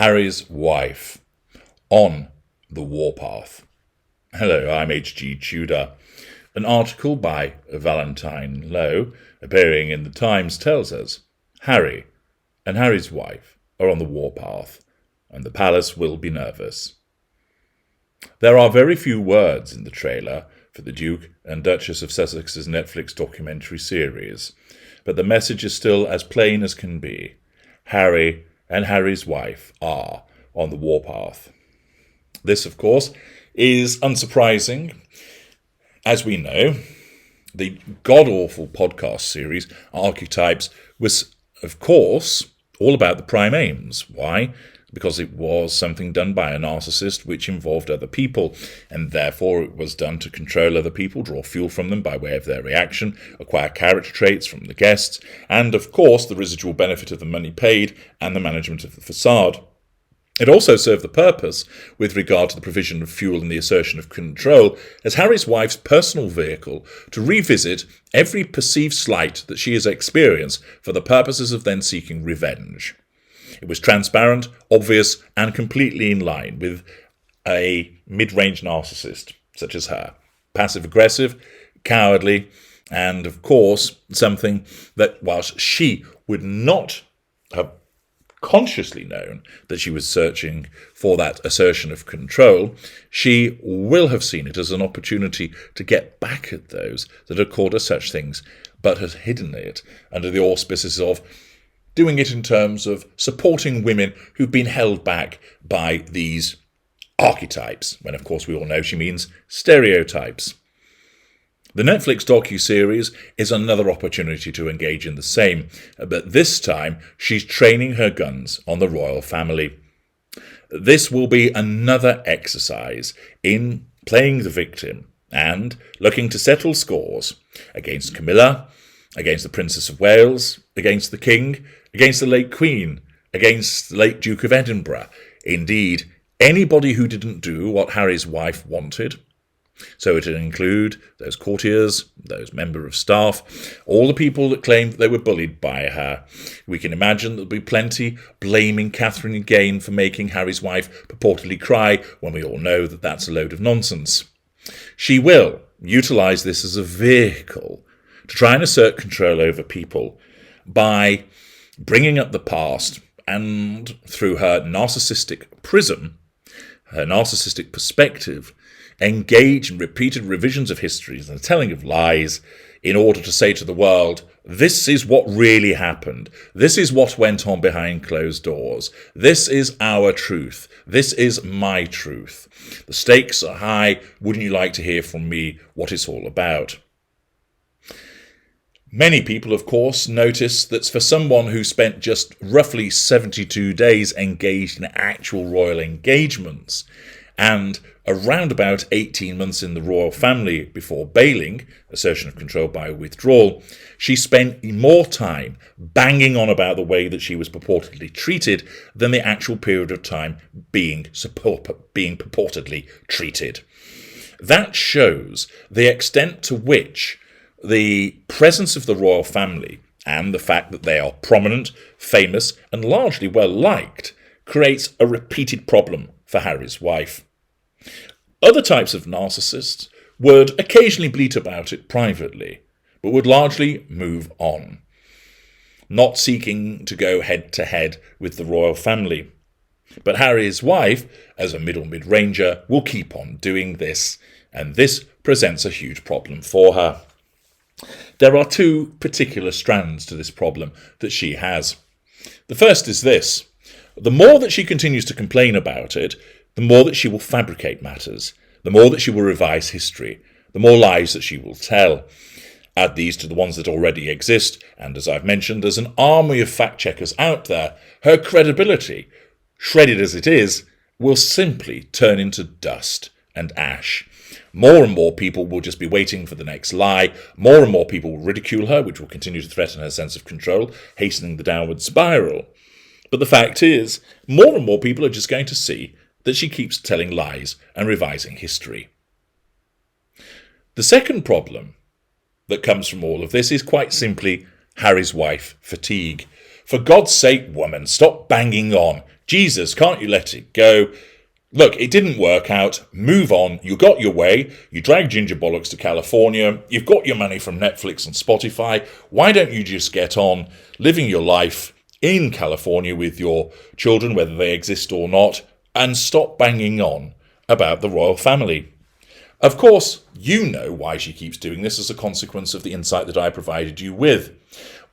Harry's wife on the Warpath. Hello, I'm H.G. Tudor. An article by Valentine Lowe appearing in the Times tells us Harry and Harry's wife are on the warpath, and the palace will be nervous. There are very few words in the trailer for the Duke and Duchess of Sussex's Netflix documentary series, but the message is still as plain as can be. Harry and Harry's wife are on the warpath. This, of course, is unsurprising. As we know, the god-awful podcast series Archetypes was, of course, all about the prime aims. Why? Because it was something done by a narcissist which involved other people, and therefore it was done to control other people, draw fuel from them by way of their reaction, acquire character traits from the guests, and, of course, the residual benefit of the money paid and the management of the facade. It also served the purpose, with regard to the provision of fuel and the assertion of control, as Harry's wife's personal vehicle to revisit every perceived slight that she has experienced for the purposes of then seeking revenge. It was transparent, obvious, and completely in line with a mid-range narcissist such as her. Passive-aggressive, cowardly, and, of course, something that, whilst she would not have consciously known that she was searching for that assertion of control, she will have seen it as an opportunity to get back at those that had called her such things, but has hidden it under the auspices of doing it in terms of supporting women who've been held back by these archetypes, when of course we all know she means stereotypes. The Netflix docu-series is another opportunity to engage in the same, but this time she's training her guns on the royal family. This will be another exercise in playing the victim and looking to settle scores against Camilla, against the Princess of Wales, against the King, against the late Queen, against the late Duke of Edinburgh. Indeed, anybody who didn't do what Harry's wife wanted. So it would include those courtiers, those members of staff, all the people that claimed that they were bullied by her. We can imagine there'll be plenty blaming Catherine again for making Harry's wife purportedly cry, when we all know that that's a load of nonsense. She will utilise this as a vehicle to try and assert control over people by bringing up the past and, through her narcissistic prism, her narcissistic perspective, engage in repeated revisions of histories and the telling of lies in order to say to the world, this is what really happened. This is what went on behind closed doors. This is our truth. This is my truth. The stakes are high. Wouldn't you like to hear from me what it's all about? Many people, of course, notice that for someone who spent just roughly 72 days engaged in actual royal engagements and around about 18 months in the royal family before bailing, assertion of control by withdrawal, she spent more time banging on about the way that she was purportedly treated than the actual period of time being purportedly treated. That shows the extent to which the presence of the royal family and the fact that they are prominent, famous, and largely well-liked creates a repeated problem for Harry's wife. Other types of narcissists would occasionally bleat about it privately, but would largely move on, not seeking to go head-to-head with the royal family. But Harry's wife, as a mid-ranger, will keep on doing this, and this presents a huge problem for her. There are two particular strands to this problem that she has. The first is this. The more that she continues to complain about it, the more that she will fabricate matters, the more that she will revise history, the more lies that she will tell. Add these to the ones that already exist, and as I've mentioned, there's an army of fact-checkers out there. Her credibility, shredded as it is, will simply turn into dust and ash. More and more people will just be waiting for the next lie. More and more people will ridicule her, which will continue to threaten her sense of control, hastening the downward spiral. But the fact is, more and more people are just going to see that she keeps telling lies and revising history. The second problem that comes from all of this is quite simply Harry's wife fatigue. For God's sake, woman, stop banging on. Jesus, can't you let it go? Look, it didn't work out. Move on. You got your way. You dragged Ginger Bollocks to California. You've got your money from Netflix and Spotify. Why don't you just get on living your life in California with your children, whether they exist or not, and stop banging on about the royal family? Of course, you know why she keeps doing this as a consequence of the insight that I provided you with.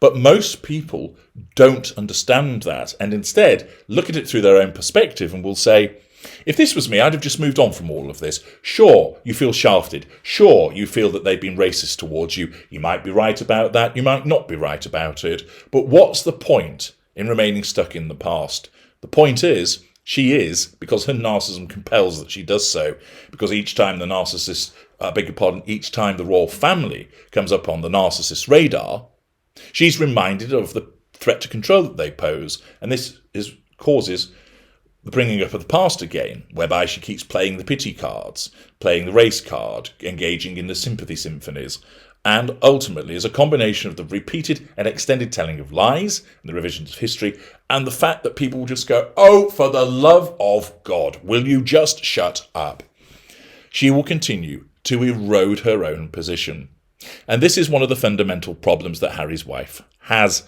But most people don't understand that, and instead look at it through their own perspective and will say, if this was me, I'd have just moved on from all of this. Sure, you feel shafted. Sure, you feel that they've been racist towards you. You might be right about that. You might not be right about it. But what's the point in remaining stuck in the past? The point is, she is, because her narcissism compels that she does so. Because each time the narcissist, each time the royal family comes up on the narcissist's radar, she's reminded of the threat to control that they pose. And this causes the bringing up of the past again, whereby she keeps playing the pity cards, playing the race card, engaging in the sympathy symphonies, and ultimately is a combination of the repeated and extended telling of lies and the revisions of history, and the fact that people will just go, oh, for the love of God, will you just shut up? She will continue to erode her own position. And this is one of the fundamental problems that Harry's wife has.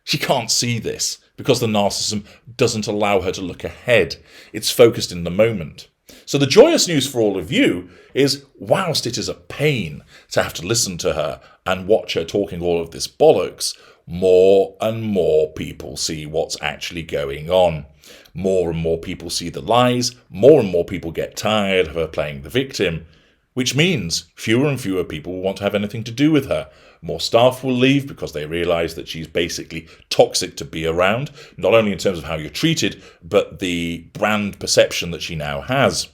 She can't see this, because the narcissism doesn't allow her to look ahead. It's focused in the moment. So the joyous news for all of you is, whilst it is a pain to have to listen to her and watch her talking all of this bollocks, more and more people see what's actually going on. More and more people see the lies. More and more people get tired of her playing the victim, which means fewer and fewer people will want to have anything to do with her. More staff will leave because they realise that she's basically toxic to be around, not only in terms of how you're treated, but the brand perception that she now has.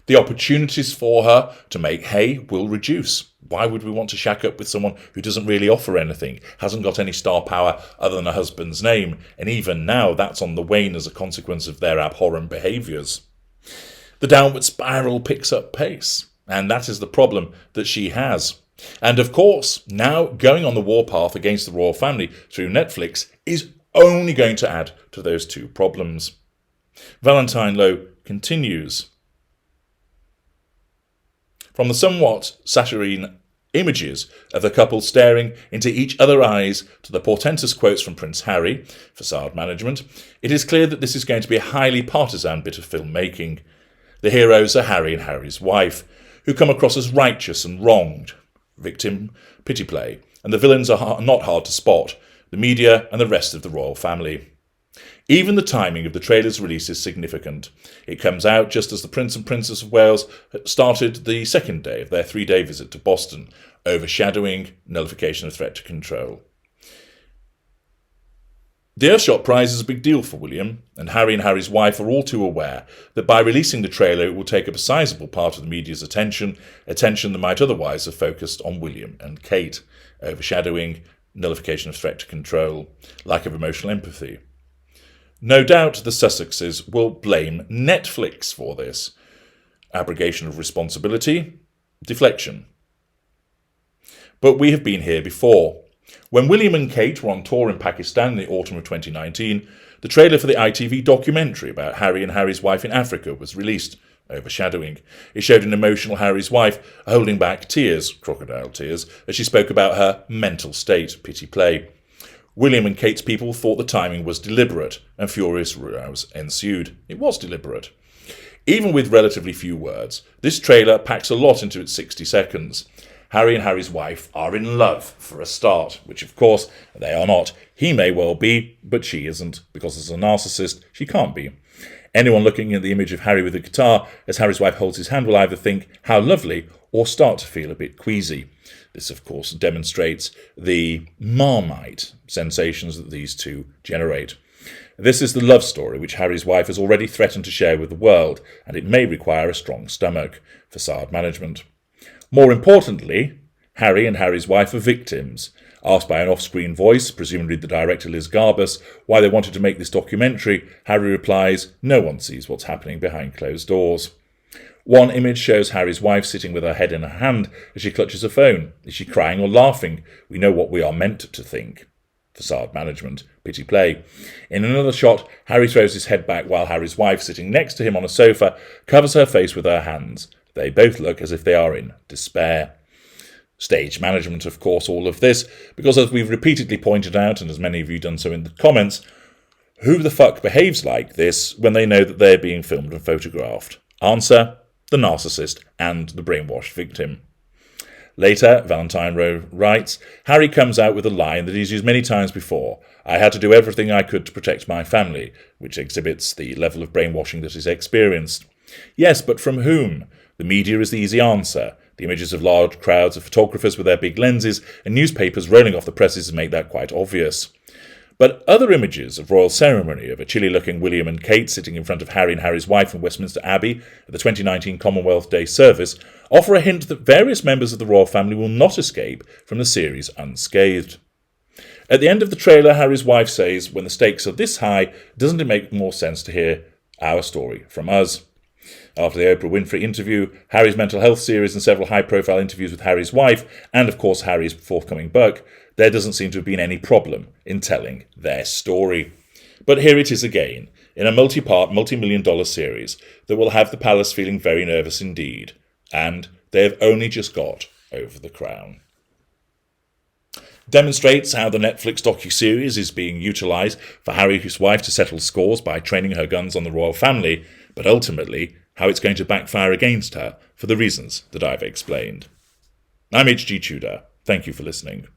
The opportunities for her to make hay will reduce. Why would we want to shack up with someone who doesn't really offer anything, hasn't got any star power other than a husband's name, and even now that's on the wane as a consequence of their abhorrent behaviours? The downward spiral picks up pace, and that is the problem that she has. And of course, now going on the warpath against the royal family through Netflix is only going to add to those two problems. Valentine Lowe continues. From the somewhat saccharine images of the couple staring into each other's eyes to the portentous quotes from Prince Harry, facade management, it is clear that this is going to be a highly partisan bit of filmmaking. The heroes are Harry and Harry's wife, who come across as righteous and wronged. Victim, pity play, and the villains are not hard to spot, the media and the rest of the royal family. Even the timing of the trailer's release is significant. It comes out just as the Prince and Princess of Wales started the second day of their 3-day visit to Boston, overshadowing nullification of threat to control. The Earthshot Prize is a big deal for William, and Harry's wife are all too aware that by releasing the trailer it will take up a sizable part of the media's attention that might otherwise have focused on William and Kate, overshadowing nullification of threat to control, lack of emotional empathy. No doubt the Sussexes will blame Netflix for this. Abrogation of responsibility, deflection. But we have been here before. When William and Kate were on tour in Pakistan in the autumn of 2019, the trailer for the ITV documentary about Harry and Harry's wife in Africa was released, overshadowing. It showed an emotional Harry's wife holding back tears, crocodile tears, as she spoke about her mental state, pity play. William and Kate's people thought the timing was deliberate, and furious rows ensued. It was deliberate. Even with relatively few words, this trailer packs a lot into its 60 seconds. Harry and Harry's wife are in love, for a start, which of course they are not. He may well be, but she isn't, because as a narcissist, she can't be. Anyone looking at the image of Harry with a guitar as Harry's wife holds his hand will either think, how lovely, or start to feel a bit queasy. This, of course, demonstrates the Marmite sensations that these two generate. This is the love story which Harry's wife has already threatened to share with the world, and it may require a strong stomach. Facade management. More importantly, Harry and Harry's wife are victims. Asked by an off-screen voice, presumably the director Liz Garbus, why they wanted to make this documentary, Harry replies, no one sees what's happening behind closed doors. One image shows Harry's wife sitting with her head in her hand as she clutches a phone. Is she crying or laughing? We know what we are meant to think. Facade management. Pity play. In another shot, Harry throws his head back while Harry's wife, sitting next to him on a sofa, covers her face with her hands. They both look as if they are in despair. Stage management, of course, all of this, because as we've repeatedly pointed out, and as many of you done so in the comments, who the fuck behaves like this when they know that they're being filmed and photographed? Answer: the narcissist and the brainwashed victim. Later, Valentine writes, Harry comes out with a line that he's used many times before. I had to do everything I could to protect my family, which exhibits the level of brainwashing that is experienced. Yes, but from whom? The media is the easy answer. The images of large crowds of photographers with their big lenses and newspapers rolling off the presses make that quite obvious. But other images of royal ceremony of a chilly-looking William and Kate sitting in front of Harry and Harry's wife in Westminster Abbey at the 2019 Commonwealth Day service offer a hint that various members of the royal family will not escape from the series unscathed. At the end of the trailer, Harry's wife says, when the stakes are this high, doesn't it make more sense to hear our story from us? After the Oprah Winfrey interview, Harry's mental health series and several high-profile interviews with Harry's wife, and of course Harry's forthcoming book, there doesn't seem to have been any problem in telling their story. But here it is again, in a multi-part, multi-million-dollar series that will have the palace feeling very nervous indeed, and they have only just got over the crown. Demonstrates how the Netflix docu-series is being utilised for Harry's wife to settle scores by training her guns on the royal family, but ultimately how it's going to backfire against her for the reasons that I've explained. I'm H.G. Tudor. Thank you for listening.